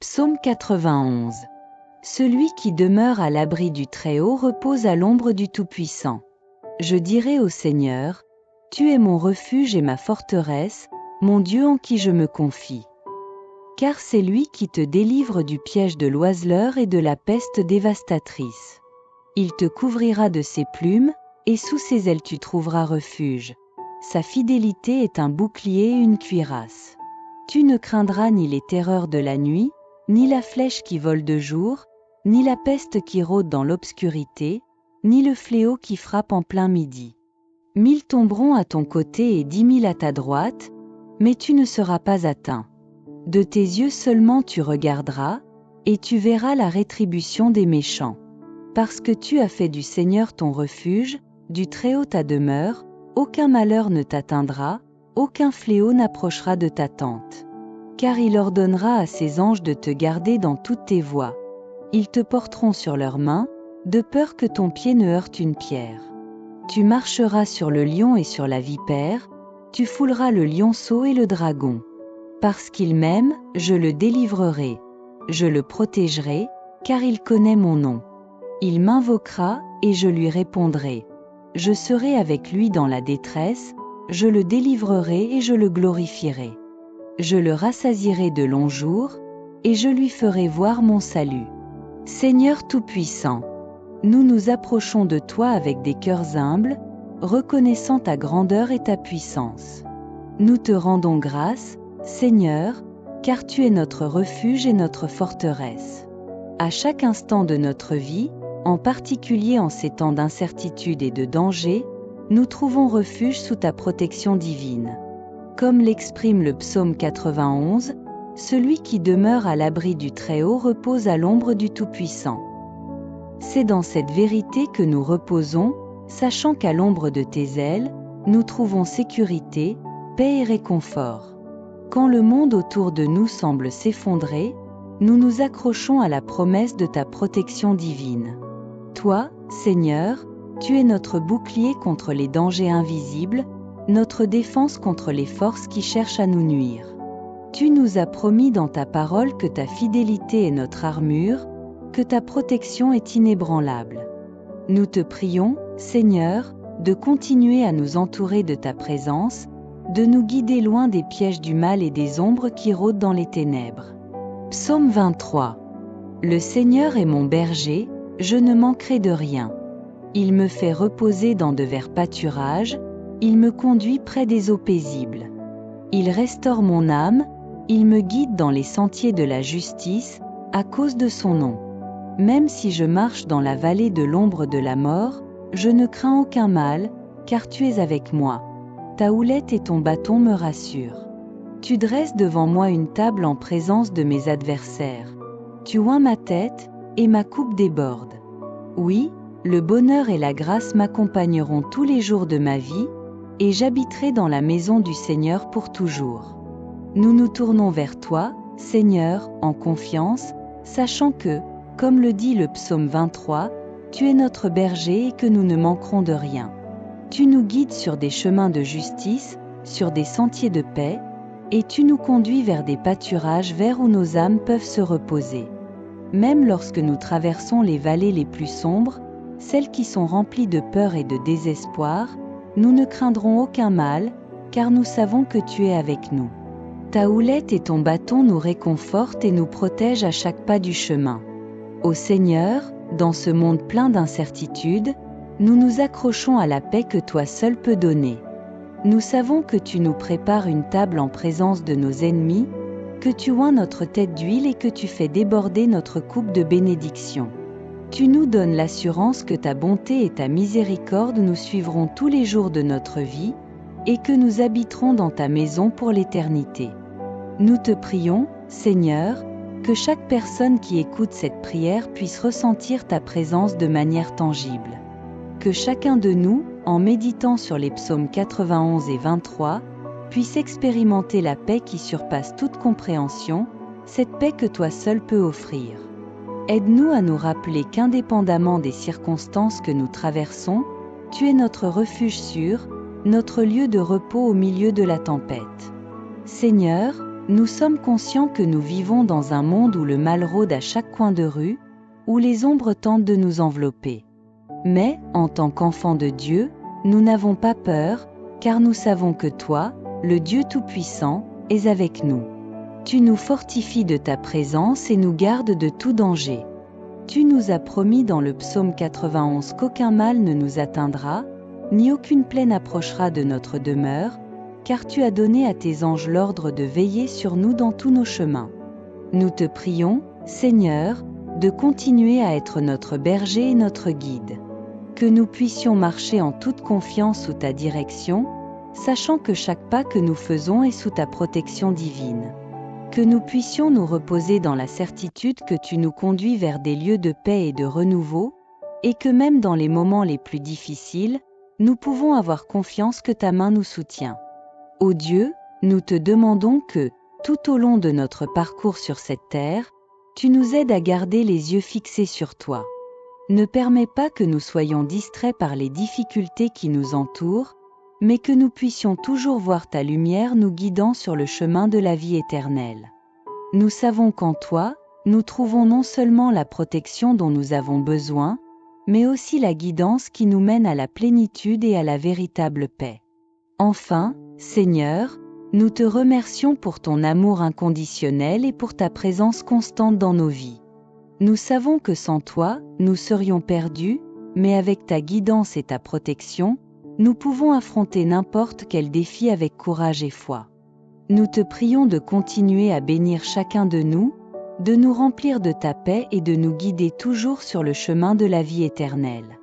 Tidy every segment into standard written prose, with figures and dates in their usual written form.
Psaume 91. Celui qui demeure à l'abri du Très-Haut repose à l'ombre du Tout-Puissant. Je dirai au Seigneur, tu es mon refuge et ma forteresse, mon Dieu en qui je me confie. Car c'est lui qui te délivre du piège de l'oiseleur et de la peste dévastatrice. Il te couvrira de ses plumes, et sous ses ailes tu trouveras refuge. Sa fidélité est un bouclier et une cuirasse. Tu ne craindras ni les terreurs de la nuit, ni la flèche qui vole de jour, ni la peste qui rôde dans l'obscurité, ni le fléau qui frappe en plein midi. 1000 tomberont à ton côté et 10 000 à ta droite, mais tu ne seras pas atteint. De tes yeux seulement tu regarderas, et tu verras la rétribution des méchants. Parce que tu as fait du Seigneur ton refuge, du Très-Haut ta demeure, aucun malheur ne t'atteindra, aucun fléau n'approchera de ta tente. Car il ordonnera à ses anges de te garder dans toutes tes voies. Ils te porteront sur leurs mains, de peur que ton pied ne heurte une pierre. Tu marcheras sur le lion et sur la vipère, tu fouleras le lionceau et le dragon. Parce qu'il m'aime, je le délivrerai. Je le protégerai, car il connaît mon nom. Il m'invoquera, et je lui répondrai. Je serai avec lui dans la détresse, je le délivrerai et je le glorifierai. Je le rassasierai de longs jours, et je lui ferai voir mon salut. Seigneur Tout-Puissant, nous nous approchons de toi avec des cœurs humbles, reconnaissant ta grandeur et ta puissance. Nous te rendons grâce, Seigneur, car tu es notre refuge et notre forteresse. À chaque instant de notre vie, en particulier en ces temps d'incertitude et de danger, nous trouvons refuge sous ta protection divine. Comme l'exprime le psaume 91, celui qui demeure à l'abri du Très-Haut repose à l'ombre du Tout-Puissant. C'est dans cette vérité que nous reposons, sachant qu'à l'ombre de tes ailes, nous trouvons sécurité, paix et réconfort. Quand le monde autour de nous semble s'effondrer, nous nous accrochons à la promesse de ta protection divine. Toi, Seigneur, tu es notre bouclier contre les dangers invisibles, notre défense contre les forces qui cherchent à nous nuire. Tu nous as promis dans ta parole que ta fidélité est notre armure, que ta protection est inébranlable. Nous te prions, Seigneur, de continuer à nous entourer de ta présence, de nous guider loin des pièges du mal et des ombres qui rôdent dans les ténèbres. Psaume 23. Le Seigneur est mon berger, je ne manquerai de rien. Il me fait reposer dans de verts pâturages, il me conduit près des eaux paisibles. Il restaure mon âme, il me guide dans les sentiers de la justice, à cause de son nom. Même si je marche dans la vallée de l'ombre de la mort, je ne crains aucun mal, car tu es avec moi. Ta houlette et ton bâton me rassurent. Tu dresses devant moi une table en présence de mes adversaires. Tu oins ma tête, et ma coupe déborde. Oui, le bonheur et la grâce m'accompagneront tous les jours de ma vie, et j'habiterai dans la maison du Seigneur pour toujours. Nous nous tournons vers toi, Seigneur, en confiance, sachant que, comme le dit le psaume 23, tu es notre berger et que nous ne manquerons de rien. Tu nous guides sur des chemins de justice, sur des sentiers de paix, et tu nous conduis vers des pâturages verts où nos âmes peuvent se reposer. Même lorsque nous traversons les vallées les plus sombres, celles qui sont remplies de peur et de désespoir, nous ne craindrons aucun mal, car nous savons que tu es avec nous. Ta houlette et ton bâton nous réconfortent et nous protègent à chaque pas du chemin. Ô Seigneur, dans ce monde plein d'incertitudes, nous nous accrochons à la paix que toi seul peux donner. Nous savons que tu nous prépares une table en présence de nos ennemis, que tu oins notre tête d'huile et que tu fais déborder notre coupe de bénédiction. Tu nous donnes l'assurance que ta bonté et ta miséricorde nous suivront tous les jours de notre vie, et que nous habiterons dans ta maison pour l'éternité. Nous te prions, Seigneur, que chaque personne qui écoute cette prière puisse ressentir ta présence de manière tangible. Que chacun de nous, en méditant sur les psaumes 91 et 23, puisse expérimenter la paix qui surpasse toute compréhension, cette paix que toi seul peux offrir. Aide-nous à nous rappeler qu'indépendamment des circonstances que nous traversons, tu es notre refuge sûr, notre lieu de repos au milieu de la tempête. Seigneur, Nous sommes conscients que nous vivons dans un monde où le mal rôde à chaque coin de rue, où les ombres tentent de nous envelopper. Mais, en tant qu'enfants de Dieu, nous n'avons pas peur, car nous savons que toi, le Dieu Tout-Puissant, es avec nous. Tu nous fortifies de ta présence et nous gardes de tout danger. Tu nous as promis dans le psaume 91 qu'aucun mal ne nous atteindra, ni aucune plaie n'approchera de notre demeure, car tu as donné à tes anges l'ordre de veiller sur nous dans tous nos chemins. Nous te prions, Seigneur, de continuer à être notre berger et notre guide. Que nous puissions marcher en toute confiance sous ta direction, sachant que chaque pas que nous faisons est sous ta protection divine. Que nous puissions nous reposer dans la certitude que tu nous conduis vers des lieux de paix et de renouveau, et que même dans les moments les plus difficiles, nous pouvons avoir confiance que ta main nous soutient. Ô Dieu, nous te demandons que, tout au long de notre parcours sur cette terre, tu nous aides à garder les yeux fixés sur toi. Ne permets pas que nous soyons distraits par les difficultés qui nous entourent, mais que nous puissions toujours voir ta lumière nous guidant sur le chemin de la vie éternelle. Nous savons qu'en toi, nous trouvons non seulement la protection dont nous avons besoin, mais aussi la guidance qui nous mène à la plénitude et à la véritable paix. Enfin, Seigneur, nous te remercions pour ton amour inconditionnel et pour ta présence constante dans nos vies. Nous savons que sans toi, nous serions perdus, mais avec ta guidance et ta protection, nous pouvons affronter n'importe quel défi avec courage et foi. Nous te prions de continuer à bénir chacun de nous remplir de ta paix et de nous guider toujours sur le chemin de la vie éternelle.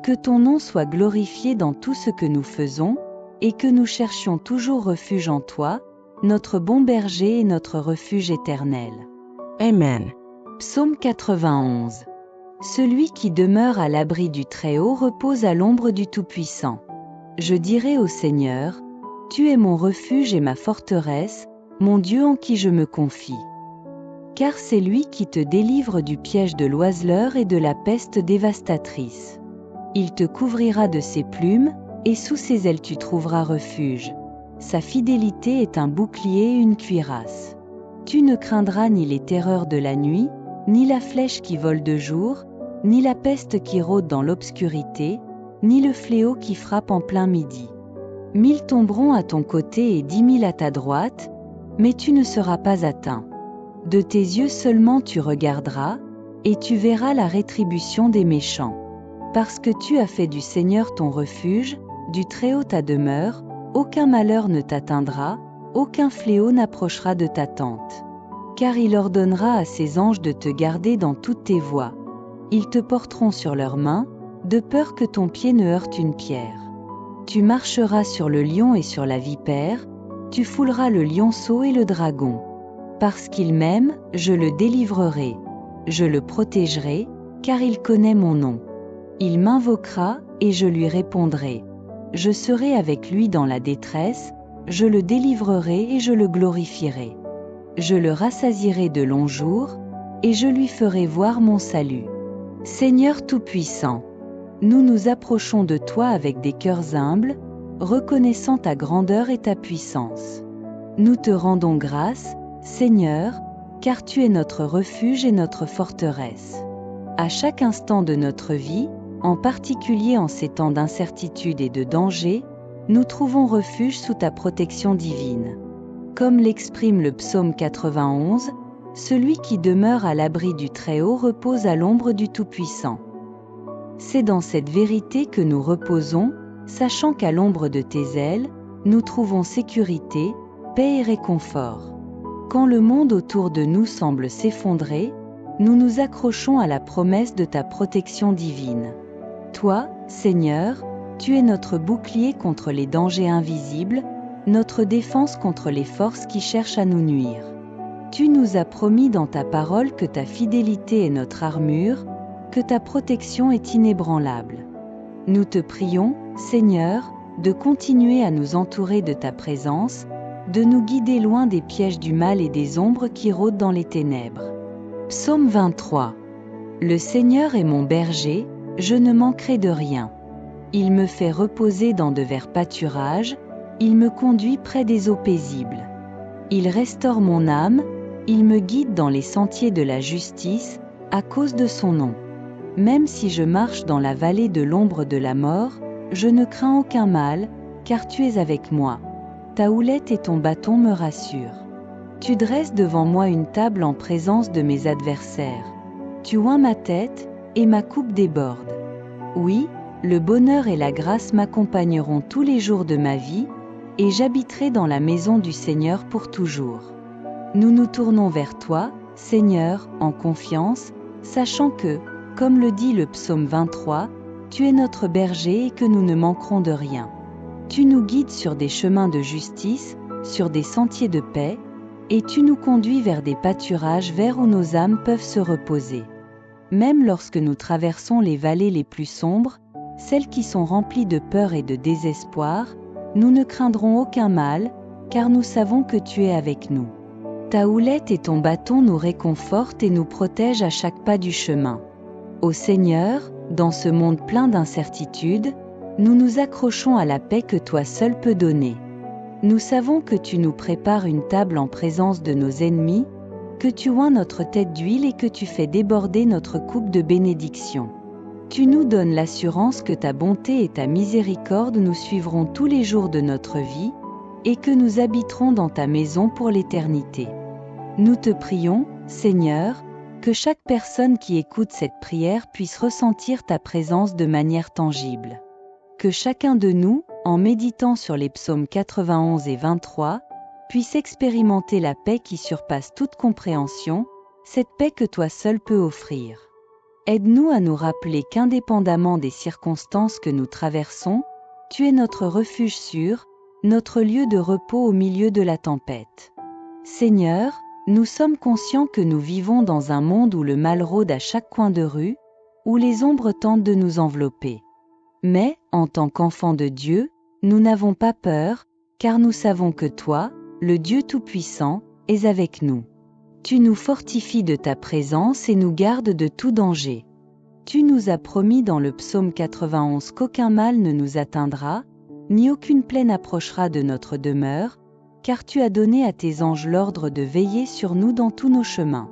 Que ton nom soit glorifié dans tout ce que nous faisons, et que nous cherchions toujours refuge en toi, notre bon berger et notre refuge éternel. Amen. Psaume 91. Celui qui demeure à l'abri du Très-Haut repose à l'ombre du Tout-Puissant. Je dirai au Seigneur, tu es mon refuge et ma forteresse, mon Dieu en qui je me confie. Car c'est lui qui te délivre du piège de l'oiseleur et de la peste dévastatrice. Il te couvrira de ses plumes, et sous ses ailes tu trouveras refuge. Sa fidélité est un bouclier et une cuirasse. Tu ne craindras ni les terreurs de la nuit, ni la flèche qui vole de jour, ni la peste qui rôde dans l'obscurité, ni le fléau qui frappe en plein midi. 1000 tomberont à ton côté et 10 000 à ta droite, mais tu ne seras pas atteint. De tes yeux seulement tu regarderas, et tu verras la rétribution des méchants. Parce que tu as fait du Seigneur ton refuge, du Très-Haut ta demeure, aucun malheur ne t'atteindra, aucun fléau n'approchera de ta tente. Car il ordonnera à ses anges de te garder dans toutes tes voies. Ils te porteront sur leurs mains, de peur que ton pied ne heurte une pierre. Tu marcheras sur le lion et sur la vipère, tu fouleras le lionceau et le dragon. Parce qu'il m'aime, je le délivrerai, je le protégerai, car il connaît mon nom. Il m'invoquera, et je lui répondrai. Je serai avec lui dans la détresse, je le délivrerai et je le glorifierai. Je le rassasierai de longs jours, et je lui ferai voir mon salut. Seigneur Tout-Puissant, nous nous approchons de toi avec des cœurs humbles, reconnaissant ta grandeur et ta puissance. Nous te rendons grâce, Seigneur, car tu es notre refuge et notre forteresse. À chaque instant de notre vie, en particulier en ces temps d'incertitude et de danger, nous trouvons refuge sous ta protection divine. Comme l'exprime le psaume 91, celui qui demeure à l'abri du Très-Haut repose à l'ombre du Tout-Puissant. C'est dans cette vérité que nous reposons, sachant qu'à l'ombre de tes ailes, nous trouvons sécurité, paix et réconfort. Quand le monde autour de nous semble s'effondrer, nous nous accrochons à la promesse de ta protection divine. Toi, Seigneur, tu es notre bouclier contre les dangers invisibles, notre défense contre les forces qui cherchent à nous nuire. Tu nous as promis dans ta parole que ta fidélité est notre armure, que ta protection est inébranlable. Nous te prions, Seigneur, de continuer à nous entourer de ta présence, de nous guider loin des pièges du mal et des ombres qui rôdent dans les ténèbres. Psaume 23. Le Seigneur est mon berger, je ne manquerai de rien. Il me fait reposer dans de verts pâturages, il me conduit près des eaux paisibles. Il restaure mon âme, il me guide dans les sentiers de la justice, à cause de son nom. Même si je marche dans la vallée de l'ombre de la mort, je ne crains aucun mal, car tu es avec moi. Ta houlette et ton bâton me rassurent. Tu dresses devant moi une table en présence de mes adversaires. Tu oins ma tête, et ma coupe déborde. Oui, le bonheur et la grâce m'accompagneront tous les jours de ma vie, et j'habiterai dans la maison du Seigneur pour toujours. Nous nous tournons vers toi, Seigneur, en confiance, sachant que, comme le dit le psaume 23, tu es notre berger et que nous ne manquerons de rien. Tu nous guides sur des chemins de justice, sur des sentiers de paix, et tu nous conduis vers des pâturages verts où nos âmes peuvent se reposer. Même lorsque nous traversons les vallées les plus sombres, celles qui sont remplies de peur et de désespoir, nous ne craindrons aucun mal, car nous savons que tu es avec nous. Ta houlette et ton bâton nous réconfortent et nous protègent à chaque pas du chemin. Ô Seigneur, dans ce monde plein d'incertitudes, nous nous accrochons à la paix que toi seul peux donner. Nous savons que tu nous prépares une table en présence de nos ennemis, que tu oins notre tête d'huile et que tu fais déborder notre coupe de bénédiction. Tu nous donnes l'assurance que ta bonté et ta miséricorde nous suivront tous les jours de notre vie, et que nous habiterons dans ta maison pour l'éternité. Nous te prions, Seigneur, que chaque personne qui écoute cette prière puisse ressentir ta présence de manière tangible. Que chacun de nous, en méditant sur les psaumes 91 et 23, puisse expérimenter la paix qui surpasse toute compréhension, cette paix que toi seul peux offrir. Aide-nous à nous rappeler qu'indépendamment des circonstances que nous traversons, tu es notre refuge sûr, notre lieu de repos au milieu de la tempête. Seigneur, nous sommes conscients que nous vivons dans un monde où le mal rôde à chaque coin de rue, où les ombres tentent de nous envelopper. Mais, en tant qu'enfants de Dieu, nous n'avons pas peur, car nous savons que toi, le Dieu Tout-Puissant, es avec nous. Tu nous fortifies de ta présence et nous gardes de tout danger. Tu nous as promis dans le psaume 91 qu'aucun mal ne nous atteindra, ni aucune plaie n'approchera de notre demeure, car tu as donné à tes anges l'ordre de veiller sur nous dans tous nos chemins.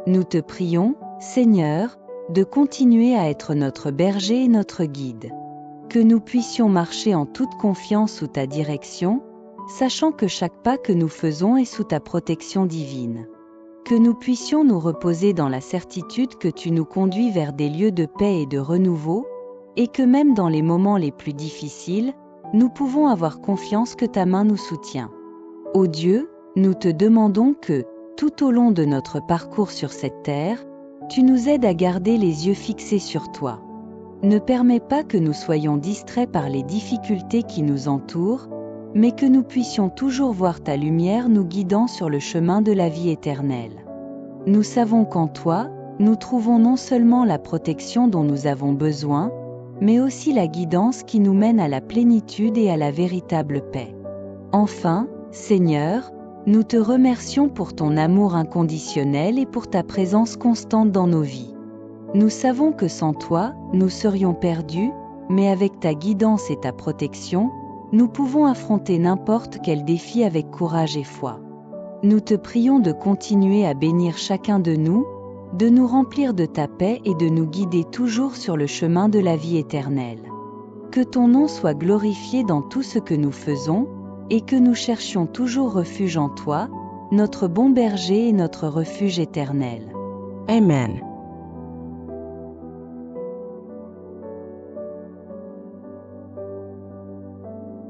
Nous te prions, Seigneur, de continuer à être notre berger et notre guide. Que nous puissions marcher en toute confiance sous ta direction, sachant que chaque pas que nous faisons est sous ta protection divine. Que nous puissions nous reposer dans la certitude que tu nous conduis vers des lieux de paix et de renouveau, et que même dans les moments les plus difficiles, nous pouvons avoir confiance que ta main nous soutient. Ô Dieu, nous te demandons que, tout au long de notre parcours sur cette terre, tu nous aides à garder les yeux fixés sur toi. Ne permets pas que nous soyons distraits par les difficultés qui nous entourent, mais que nous puissions toujours voir ta lumière nous guidant sur le chemin de la vie éternelle. Nous savons qu'en toi, nous trouvons non seulement la protection dont nous avons besoin, mais aussi la guidance qui nous mène à la plénitude et à la véritable paix. Enfin, Seigneur, nous te remercions pour ton amour inconditionnel et pour ta présence constante dans nos vies. Nous savons que sans toi, nous serions perdus, mais avec ta guidance et ta protection, nous pouvons affronter n'importe quel défi avec courage et foi. Nous te prions de continuer à bénir chacun de nous remplir de ta paix et de nous guider toujours sur le chemin de la vie éternelle. Que ton nom soit glorifié dans tout ce que nous faisons, et que nous cherchions toujours refuge en toi, notre bon berger et notre refuge éternel. Amen.